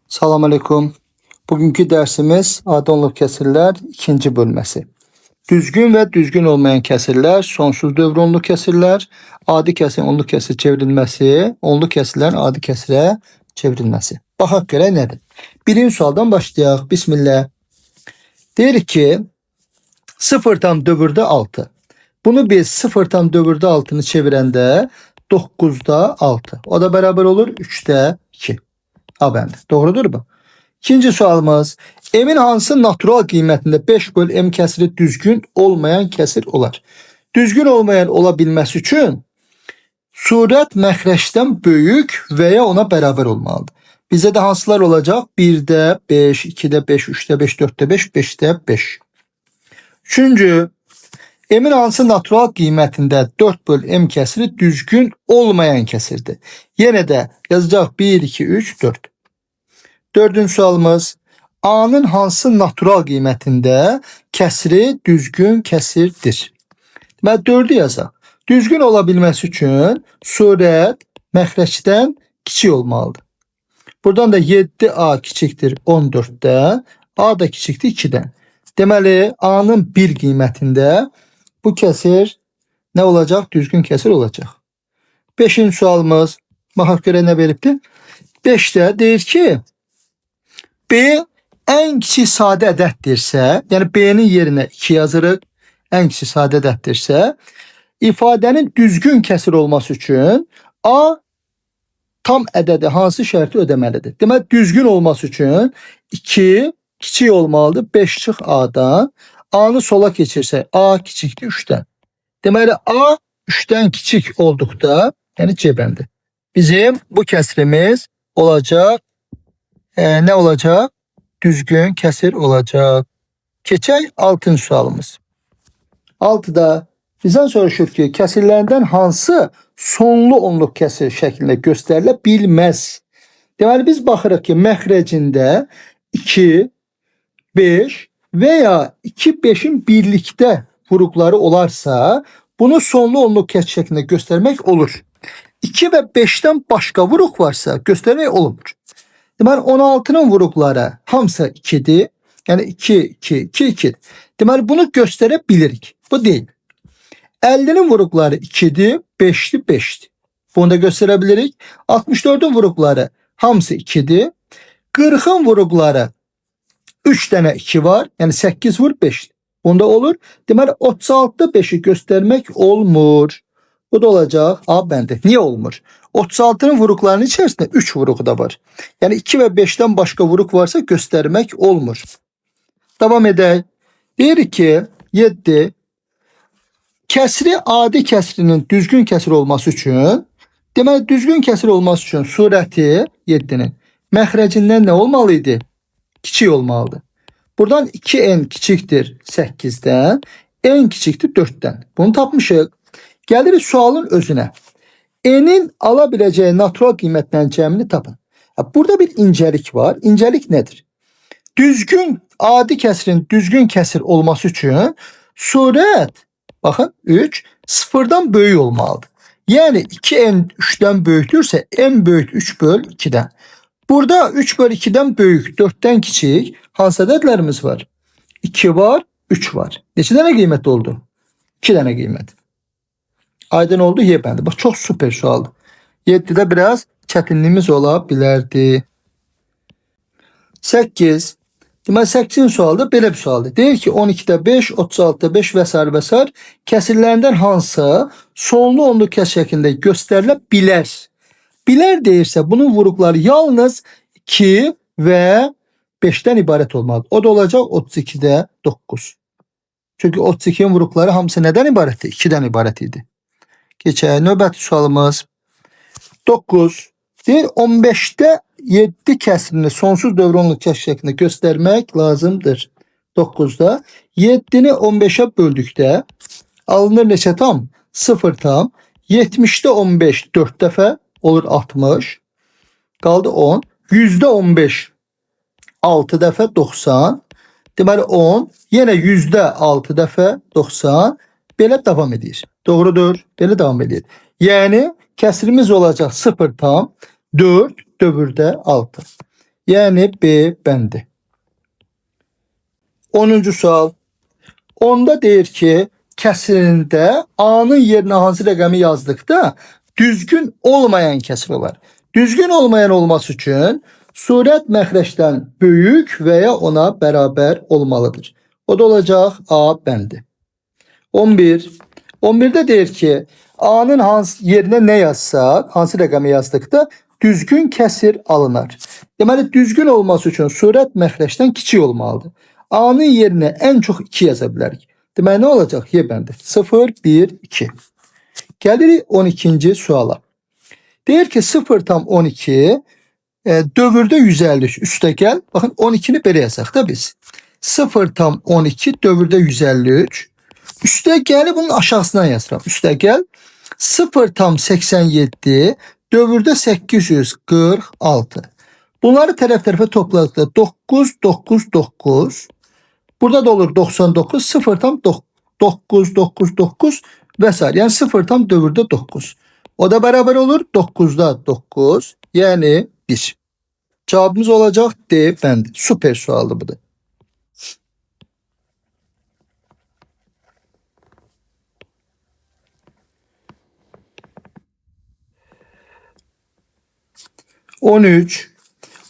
Salam aleyküm. Bugünkü dersimiz adi onluq kəsirlər ikinci bölməsi. Düzgün və düzgün olmayan kəsirlər, sonsuz dövr onluq kəsirlər, adi kəsirin onluq kəsir çevrilməsi, onluq kəsirlərin adi kəsirə çevrilməsi. Baxaq görək nədir? Birinci sualdan başlayaq. Bismillah. Deyirik ki, 0,6. Bunu biz 0,6'nı çevirəndə 9'da 6. O da bərabər olur 3'də 2. A bəndə. Doğrudur bu. İkinci sualımız. M'in hansı natural qiymətində 5 böl M kəsiri düzgün olmayan kəsir olar? Düzgün olmayan ola bilməsi üçün surət məxrəcdən böyük və ya ona bərabər olmalıdır. Bizdə də hansılar olacaq? 1'də 5, 2'də 5, 3'də 5, 4'də 5, 5'də 5. Üçüncü. M'in hansı natural qiymətində 4 böl M kəsiri düzgün olmayan kəsirdir? Yenə də yazacaq 1, 2, 3, 4. Dördüncü sualımız. A'nın hansı natural qiymətində kəsiri düzgün kəsirdir? Deməli 4'ü yazaq. Düzgün ola bilməsi üçün surət məxrəcdən kiçik olmalıdır. Buradan da 7A kiçikdir 14'də, A da kiçikdir 2'dən. Deməli A'nın 1 qiymətində bu kəsir nə olacaq? Düzgün kəsir olacaq. 5-ci sualımız. Baxaq görə nə veribdir? 5'də deyir ki, B ən kiçik sadə ədəddirsə, yəni B'nin yerinə 2 yazırıq, ən kiçik sadə ədəddirsə, ifadənin düzgün kəsir olması üçün A tam ədədi hansı şərti ödəməlidir? Demək, düzgün olması üçün 2 kiçik olmalıdır 5 çıx A'dan. A'nı sola keçirsə A kiçikdir 3'dən. Deməli A 3'dən kiçik olduqda, yəni C bəndi. Bizim bu kəsirimiz olacaq, nə olacaq? Düzgün kəsir olacaq. Keçək 6-cı sualımız. 6'da bizdən soruşur ki, kəsirlərdən hansı sonlu onluq kəsir şəklində göstərilə bilməz? Deməli biz baxırıq ki, məxrəcində 2, 5 və ya 2, 5'in birlikdə vuruqları olarsa, bunu sonlu onluq kəsir şəklində göstərmək olur. 2 və 5'dən başqa vuruq varsa göstərmək olmur. Deməli 16'nın vuruqları hamısı 2'dir. Yəni 2, 2, 2, 2. Deməli bunu göstərə bilirik. Bu deyil. 50'nin vuruqları 2'dir, 5'dir, 5'dir. Bunu da göstərə bilirik. 64'ün vuruqları hamısı 2'dir. 40'ın vuruqları 3 dənə 2 var. Yəni 8 vur 5'dir. Bunda olur. Deməli 36'da 5'i göstərmək olmur. Bu da olacaq A bəndi. Niyə olmur? 36'nın vuruqlarının içərisində 3 vuruq da var. Yəni 2 və 5'dən başqa vuruq varsa göstərmək olmur. Davam edək. Deyirik ki, 7. Kəsri adi kəsirinin düzgün kəsir olması üçün, deməli düzgün kəsir olması üçün surəti 7'nin məxrəcindən nə olmalı idi? Kiçik olmalıdır. Buradan 2n kiçikdir 8'dən, n kiçikdir 4'dən. Bunu tapmışıq. Gəlirik sualın özünə. N'in ala biləcəyi natural qiymətlərin cəmini tapın. Burada bir incəlik var. İncəlik nədir? Düzgün, adi kəsirin düzgün kəsir olması üçün surət, baxın 3, 0'dan böyük olmalıdır. Yəni 2n 3'dən böyükdürsə, n böyük 3 böl 2'dən. Burada 3 böl 2'dən böyük, 4'dən kiçik hansı ədədlərimiz var? 2 var, 3 var. Neçə dənə qiymət oldu? 2 dənə qiymət. Aydın oldu Y bəndi. Bax, çox super sualdır. 7'də biraz çətinliyimiz ola bilərdi. 8. Deməli 8-ci sualda belə bir sualdır. Deyir ki, 12'də 5, 36'da 5 və s. və s. kəsirlərindən hansı sonlu onluq kəsir şəklində göstərilə bilər? Bilər deyirsə, bunun vuruqları yalnız 2 və 5'dən ibarət olmalıdır. O da olacaq 32'də 9. Çünki 32'nin vuruqları hamısı nədən ibarətdir? 2'dən ibarət idi. Keçək, növbəti sualımız. 9. Deyir, 15'də 7 kəsirini sonsuz dövr onluq kəsir şəklində göstərmək lazımdır. 9'da 7'ni 15'ə böldükdə alınır neçə tam? 0 tam. 70'də 15 4 dəfə olur 60. Qaldı 10. 100'də 15 6 dəfə 90. Deməli 10. Yenə 100'də 6 dəfə 90. Belə davam edir. Doğrudur. Belə davam edir. Yəni kəsirimiz olacaq 0 tam 4 dövrdə 6. Yani B bəndi. 10-cu sual. Onda deyir ki, kəsirində A-nın yerinə hansı rəqəmi yazdıqda düzgün olmayan kəsir olar. Düzgün olmayan olması üçün surət məxrəcdən böyük və ya ona bərabər olmalıdır. O da olacaq A bəndi. 11. 11-də deyir ki, A-nın hansı yerinə nə yazsaq, hansı rəqəmi yazdıqda düzgün kəsir alınar. Deməli, düzgün olması üçün surət məxrəcdən kiçik olmalıdır. A-nın yerinə ən çox 2 yaza bilərik. Deməli, nə olacaq? Y bəndi. 0, 1, 2. Gəlirik 12-ci suala. Deyir ki, 0,12 dövürdə 153 üstəgəl. Baxın, 12-ni belə yazaq da biz. 0,12 dövürdə 153. Üstəgəli bunun aşağısından yazıram. Üstəgəl 0,87 dövürdə 846. Bunları tərəf-tərəfə topladıqda 9, 9, 9. Burada da olur 99, 0,9, 9, 9 və s. Yəni 0 dövürdə 9. O da bərabər olur 9'da 9, yəni 1. Cavabımız olacaq D bəndi. Süper sualdır bu da. On üç.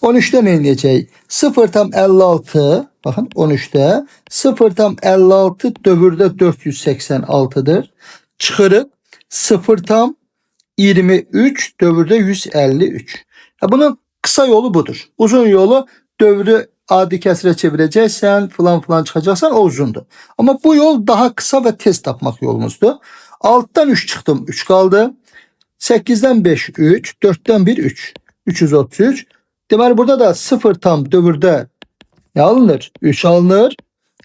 13'te ne eləyəcək? 0,56 bakın 13'te 0,56 dövürdə 486'dır. Çıxırıq 0,23 dövürdə 153. Bunun kısa yolu budur. Uzun yolu dövrü adi kəsirə çevirəcəksən, falan çıxacaqsan, o uzundur. Ama bu yol daha kısa ve tez tapmaq yolumuzdur. 6'dan 3 çıxdım, 3 qaldı. 8'den 5, 3, 4'ten 1, 3. 333. Deməli, burada da 0 dövürdə ne alınır? 3 alınır.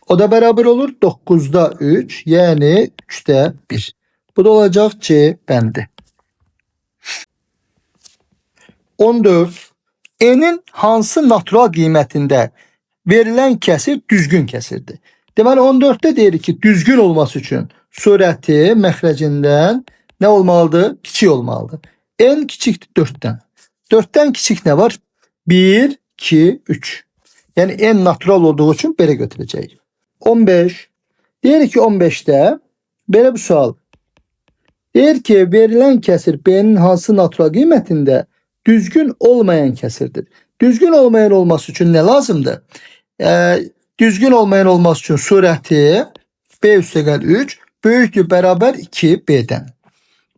O da bərabər olur 9'da 3, yəni 3'də 1. Bu da olacaq C bəndi. 14. N'in hansı natural qiymətində verilən kəsir düzgün kəsirdir? Deməli, 14'te deyir ki, düzgün olması üçün surəti məxrəcindən nə olmalıdır? Kiçik olmalıdır. N kiçikdir 4'ten. 4'ten kiçik ne var? 1, 2, 3. Yani en natural olduğu için belə götürəcəyik. 15. Deyir ki 15'te belə bir sual. Deyir ki verilen kəsir B'nin hansı natural qiymətində düzgün olmayan kəsirdir. Düzgün olmayan olması için ne lazımdır? Düzgün olmayan olması için surəti B üstəgəl 3 böyükdür bərabər 2 B'den.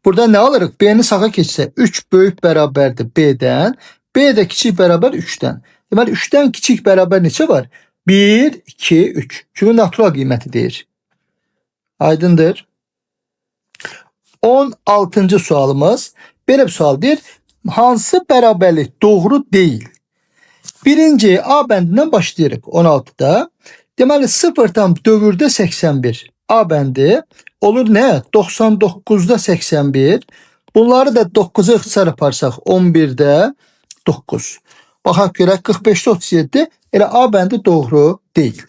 Burada ne alırıq? B'ni sağa keçsə 3 böyük bərabərdir B'den. B də kiçik bərabər 3'dən. Deməli 3'dən kiçik bərabər neçə var? 1, 2, 3. Çünki natural qiyməti deyir. Aydındır. 16-cı sualımız. Belə bir sual deyir. Hansı bərabərlik doğru deyil? Birinci A bəndindən başlayırıq 16'da. Deməli 0 dövürdə 81. A bəndi olur nə? 99'da 81. Bunları da 9'a ixtisar yaparsaq 11'də 9. Baxaq görək 45'də 37. Elə A bəndi doğru deyil.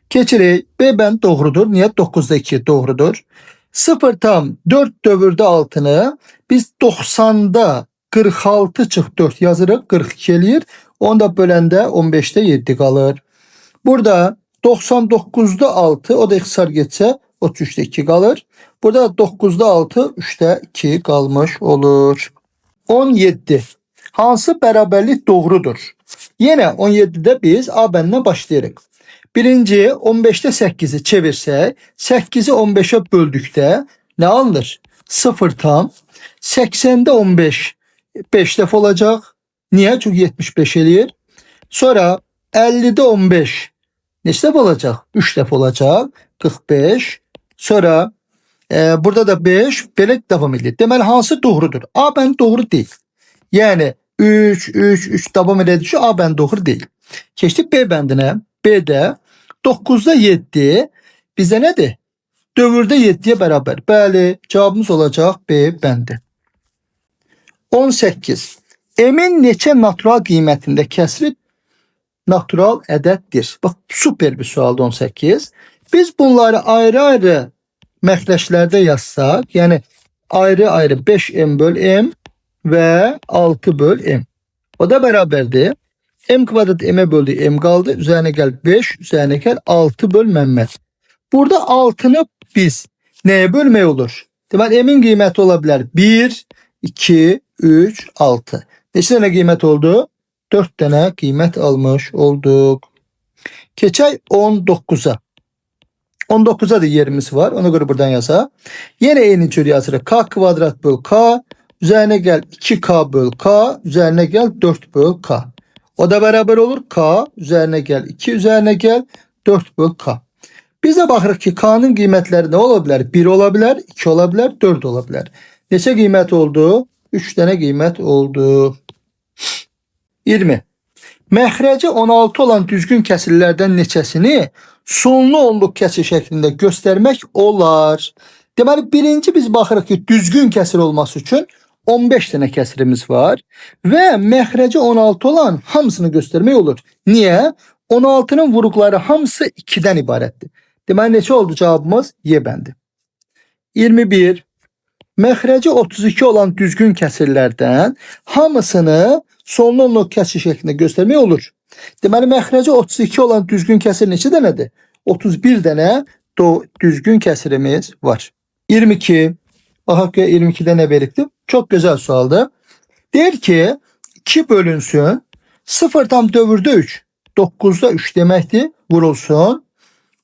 Keçirik. B bəndi doğrudur. Niyə? 9'da 2 doğrudur. 0,4 dövürdə 6'nı biz 90'da 46 çıx 4 yazırıq. 42 eləyir. Onu da böləndə 15'də 7 qalır. Burada 99'da 6 o da ixtisar getsə 33'də 2 qalır. Burada 9'da 6 3'də 2 qalmış olur. 17. Hansı bərabərlik doğrudur? Yenə 17'də biz A bəndindən başlayırıq. Birinci 15'te 8'i çevirsək, 8'i 15'e böldükdə ne alınır? 0 80'de 15 5 dəfə olacaq. Niyə? Çünki 75 eləyir. Sonra 50'de 15 neçə dəfə olacaq? 3 dəfə olacaq. 45. Sonra burada da 5 belə davam edir. Deməli hansı doğrudur? A bəndi doğru deyil. Yəni 3 davam edəcək. A bəndi doğru deyil. Keçdik B bəndinə. B'də 9'da 7 bizə nədir? Dövürdə 7'yə bərabər. Bəli, cavabımız olacaq B bəndi. 18. M'in neçə natural qiymətində kəsri natural ədəddir? Bax, super bir sualdır 18. Biz bunları ayrı-ayrı məxrəclərdə yazsaq, yəni ayrı-ayrı 5M böl M və 6 böl M. O da bərabərdir. M kvadrat m'e böldü m kaldı. Üzerine gel 5. Üzerine gel 6 böl Mehmet. Burada 6'nı biz neye bölmeye olur? Demek m'in kıymeti olabilir. 1, 2, 3, 6. Neçə tane kıymet oldu? 4 tane kıymet almış olduk. Keçək 19'a. 19'a da yerimiz var. Ona göre buradan yaza. Yine eyni cür yazırıq. K kvadrat böl K. Üzerine gel 2K böl K. Üzerine gel 4 böl K. O da beraber olur. K üzerine gel 2 üzerine gel 4 böl K. Biz de baxırıq ki K'nın qiymətləri nə ola bilər? 1 ola bilər, 2 ola bilər, 4 ola bilər. Neçə qiymət oldu? 3 tane qiymət oldu. 20. Məxrəci 16 olan düzgün kəsirlərdən neçəsini sonlu onluq kəsir şəklində göstərmək olar? Deməli, birinci biz baxırıq ki, düzgün kəsir olması üçün 15 tane kəsirimiz var və məxrəci 16 olan hamısını göstərmək olur. Niyə? 16'nın vuruqları hamısı 2'dən ibarətdir. Deməli, neçə oldu cavabımız? Y bəndi. 21. Məxrəci 32 olan düzgün kəsirlərdən hamısını sonlu onluq kəsir şəklində göstərmək olur. Deməli, məxrəci 32 olan düzgün kəsir neçə dənədir? 31 dənə düzgün kəsirimiz var. 22. Baxaq ki 22'də nə veribdir? Çox gözəl sualdır. Deyir ki 2 bölünsün 0 tam dövrdə 3. 9'da 3 deməkdir. Vurulsun.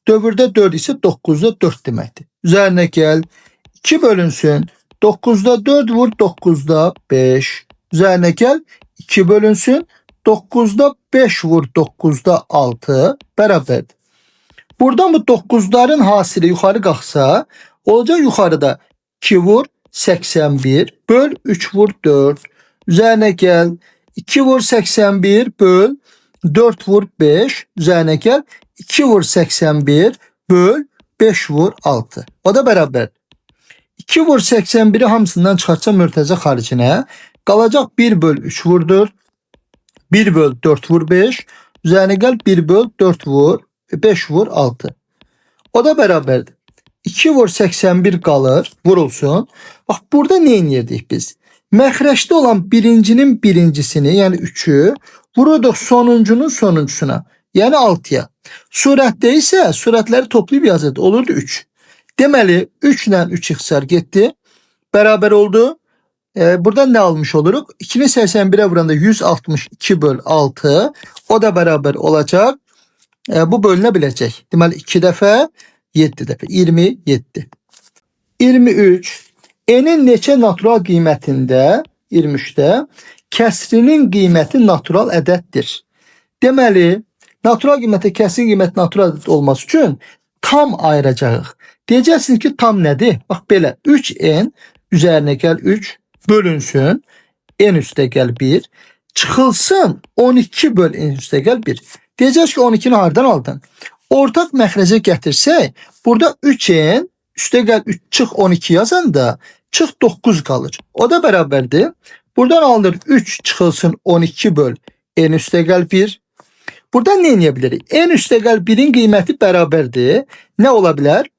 Dövrdə 4 ise 9'da 4 deməkdir. Üzerine gel. 2 bölünsün. 9'da 4 vur 9'da 5. Üzerine gel. 2 bölünsün. 9'da 5 vur 9'da 6 beraberdir. Buradan bu 9'ların hasili yukarı kalksa olacak yukarıda 2 vur 81 böl 3 vur 4. Üzerine gel. 2 vur 81 böl 4 vur 5. Üzerine gel. 2 vur 81 böl 5 vur 6. O da beraber. 2 vur 81'i hamısından çıxartsa mürtəzə xaricinə. Qalacaq 1 böl 3 vur 4. 1 böl 4 vur 5. Üzerine gel 1 böl 4 vur 5 vur 6. O da beraberdir. 2 vur 81 qalır. Vurulsun. Bax burada ne inirdik biz? Məxrəçdə olan birincinin birincisini yani 3'ü vuruyoruz sonuncunun sonuncusuna. Yani 6'ya. Surətdə isə surətləri toplayıb yazırdı. Olurdu 3. Deməli 3 ilə 3 ixtisar getdi. Beraber oldu. Buradan ne almış oluruz? 2'ni 81'e vuranda 162 böl 6. O da beraber olacak. Bu bölünebilecek. Deməli 2 dəfə 7 dəfə 27. 23. N'in neçə natural qiymətində 23'də kəsrinin qiyməti natural ədəddir. Deməli natural qiymətə kəsrin qiyməti natural ədəd olması üçün tam ayıracağıq. Deyəcəksiniz ki tam nədir? Bax belə 3n üzərinə gəl 3 bölünsün n üstə gəl 1 çıxılsın 12 böl n üstə gəl 1. Deyəcək ki 12'ni hardan aldın? Ortak məxrəcə gətirsək burada 3n üstə gəl 3 çıx 12 yazanda çıx 9 qalır. O da bərabərdir. Buradan alınır 3 çıxılsın 12 böl n üstə gəl 1. Buradan ne edebiliriz? N üstə gəl 1'in qiyməti bərabərdir. Nə ola bilər?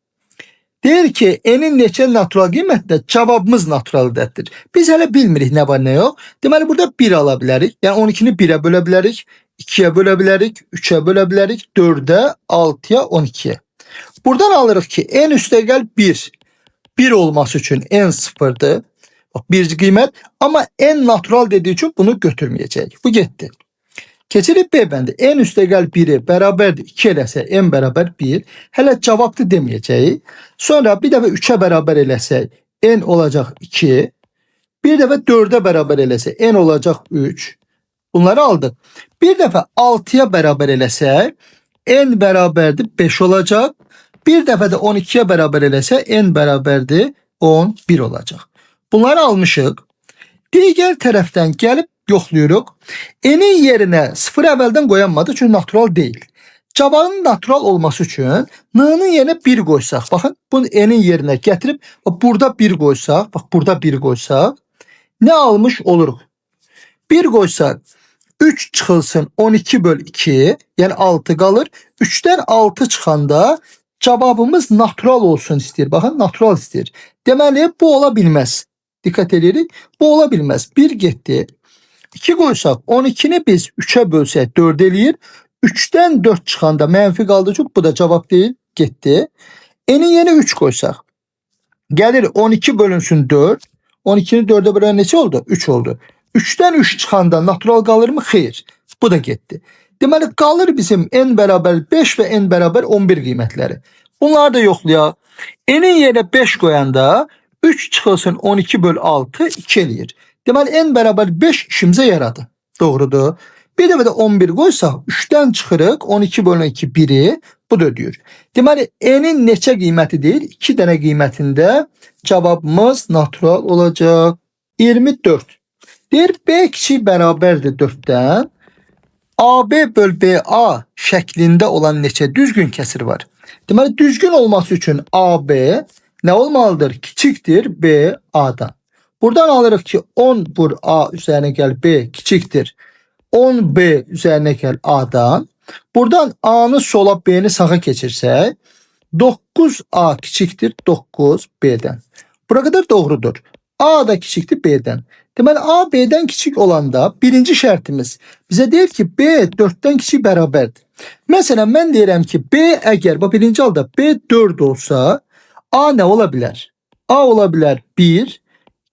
Deyir ki n'in neçə natural qiymətdə cavabımız natural ədəddir. Biz hələ bilmirik nə var nə yox. Deməli burada 1 ala bilərik. Yəni 12'ni 1'ə bölə bilərik. 2'yə bölə bilərik. 3'ə bölə bilərik. 4'ə, 6'ya, 12'yə. Buradan alırıq ki n üstə gəl 1. 1 olması üçün n sıfırdır. Bak birinci qiymət. Amma n natural dediği üçün bunu götürməyəcəyik. Bu getdi. Keçirik B bəndi. N üstə gəl 1'i bərabərdir 2 eləsə n bərabər 1. Hələ cavabdır deməyəcəyik. Sonra bir dəfə 3'ə bərabər eləsək n olacaq 2. Bir dəfə 4'ə bərabər eləsək n olacaq 3. Bunları aldıq. Bir dəfə 6'ya bərabər eləsək n bərabərdir 5 olacaq. Bir dəfə də 12'ye bərabər eləsək n bərabərdir 11 olacaq. Bunları almışıq. Digər tərəfdən gəlib yoxlayırıq. N'in yerinə 0 əvvəldən qoyanmadı çünki natural deyil. Cavabın natural olması üçün n'ın yerinə 1 qoysaq. Baxın, bunu n'in yerinə gətirib burada 1 qoysaq, bax burada 1 qoysaq, nə almış oluruq? 1 qoysaq 3 çıxılsın 12 böl 2, yəni 6 qalır. 3'dən 6 çıxanda cavabımız natural olsun istəyir. Baxın, natural istəyir. Deməli bu ola bilməz. Dikkat edirik. Bu ola bilməz. 1 getdi. 2 qoysaq 12-ni biz 3-ə bölsək 4 eləyir. 3-dən 4 çıxanda mənfi qaldı ki, bu da cavab deyil, getdi. N'in yeni 3 qoysaq. Gəlir 12 bölünsün 4. 12'ni 4'e bölen neçə oldu? 3 oldu. 3'dən 3 çıxanda natural qalırmı? Xeyr. Bu da getdi. Deməli qalır bizim n bərabər 5 və n bərabər 11 qiymətləri. Bunları da yoxlayaq. N'in yerinə 5 qoyanda 3 çıxılsın 12 böl 6 2 eləyir. Deməli n bərabər 5 işimizə yaradı. Doğrudur. Bir dəfə də 11 qoysaq 3'dən çıxırıq 12 bölü 2 1'i. Bu da ödüyor. Deməli n'in neçə qiyməti deyil? 2 dənə qiymətində cavabımız natural olacaq. 24. Deyir B kiçik bərabərdir 4'dən. AB böl BA şəklində olan neçə düzgün kəsir var? Deməli düzgün olması üçün AB nə olmalıdır? Kiçikdir BA'dan. Buradan alırıq ki 10 vur A üzərinə gəl B kiçikdir 10B üzərinə gəl A'dan. Buradan A'nı sola B'ni sağa keçirsək 9A kiçikdir 9B'dən. Bura kadar doğrudur. A da kiçikdir B'den. Deməli A B'den kiçik olanda birinci şərtimiz bizə deyir ki B 4'dən kiçik bərabərdir. Məsələn mən deyirəm ki B əgər bu birinci halda B 4 olsa A nə ola bilər? A ola bilər 1,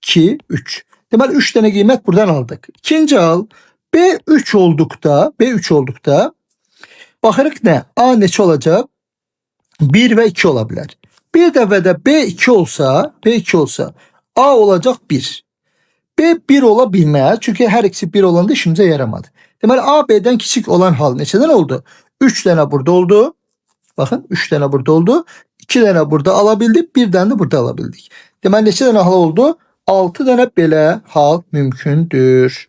2, 3. Deməli 3 dənə qiymət buradan aldıq. İkinci hal B 3 olduqda baxırıq nə? A neçə olacaq? 1 və 2 ola bilər. Bir dəfə də B2 olsa A olacaq 1. B1 ola bilməz. Çünki hər ikisi 1 olanda işimizə yaramadı. Deməli A B'dən kiçik olan hal neçədən oldu? 3 dənə burada oldu. Baxın 3 dənə burada oldu. 2 dənə burada alabildik. 1 dənə də burada alabildik. Deməli neçə dənə hal oldu? 6 dənə belə hal mümkündür.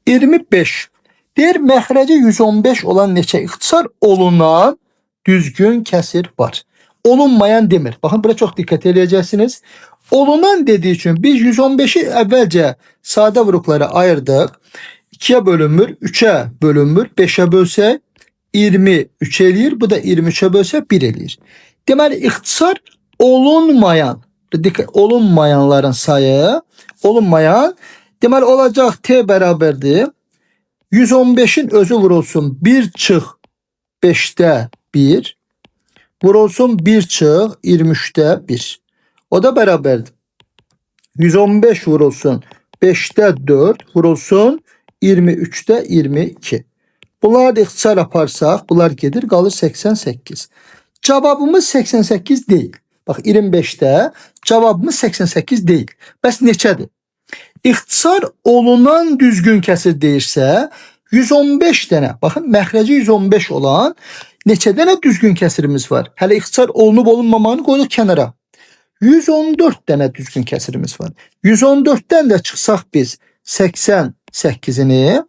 25. Deyir məxrəci 115 olan neçə ixtisar olunan düzgün kəsir var. Olunmayan demir. Bakın buraya çok dikkat edeceksiniz. Olunan dediği için biz 115'i evvelce sade vuruklara ayırdık. 2'ye bölünmür, 3'e bölünmür, 5'e bölsək 23 eləyir. Bu da 23'e bölsək 1 eləyir. Deməli ixtisar olunmayanların sayı deməli olacaq T bərabərdir. 115'in özü vurulsun 1 çıx 5'te 1 vurulsun 1 çıx 23'te 1. O da bərabərdir. 115 vurulsun 5'te 4 vurulsun 23'te 22. Bunlar da ixtisar aparsaq bunlar gedir qalır 88. Cavabımız 88 değil. Bax 25'te cavabımız 88 değil. Bəs neçədir? İxtisar olunan düzgün kəsir deyirsə 115 dənə. Baxın məxrəci 115 olan neçə dənə düzgün kəsirimiz var? Hələ ixtisar olunub olunmamağını qoyduq kənara. 114 dənə düzgün kəsirimiz var. 114'dən də çıxsaq biz 88'ini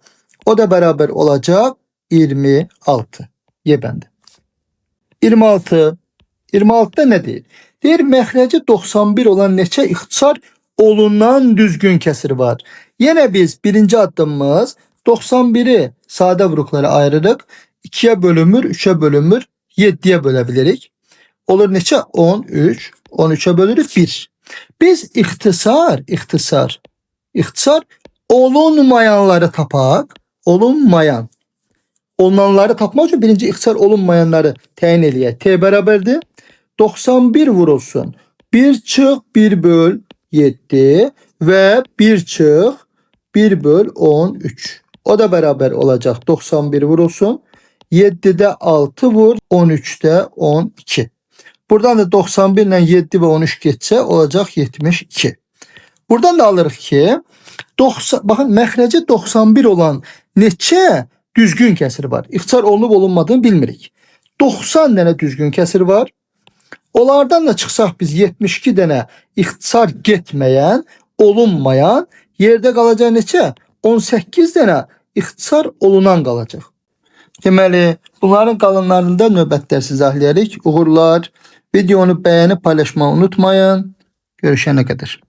o da bərabər olacaq 26. Ye bəndə. 26. 26'da nə deyir? Deyir məxrəci 91 olan neçə ixtisar olunan düzgün kəsir var. Yine biz birinci addımımız 91'i sade vuruklara ayırırıq. 2'ye bölünmür, 3'e bölünmür, 7'ye bölebilirik. Olur neçə? 13. 13'e bölürük 1. Biz ixtisar olunmayanları tapaq. Olunanları tapmaq üçün birinci ixtisar olunmayanları təyin eləyək. T bərabərdir. 91 vurulsun. 1 çıx 1 böl 7 ve 1 çıx 1 böl 13. O da beraber olacak. 91 vurulsun. 7'de 6 vur. 13'te 12. Buradan da 91 ile 7 ve 13 geçse olacak 72. Buradan da alırıq ki bakın məxrəci 91 olan neçə düzgün kəsir var? İxtisar olunub olunmadığını bilmirik. 90 dənə düzgün kəsir var. Onlardan da çıxsaq biz 72 dənə ixtisar getməyən, olunmayan, yerdə qalacaq neçə? 18 dənə ixtisar olunan qalacaq. Deməli, bunların qalınlarında növbət dərsi izah edərik. Uğurlar. Videonu bəyənib paylaşmayı unutmayın. Görüşənə qədər.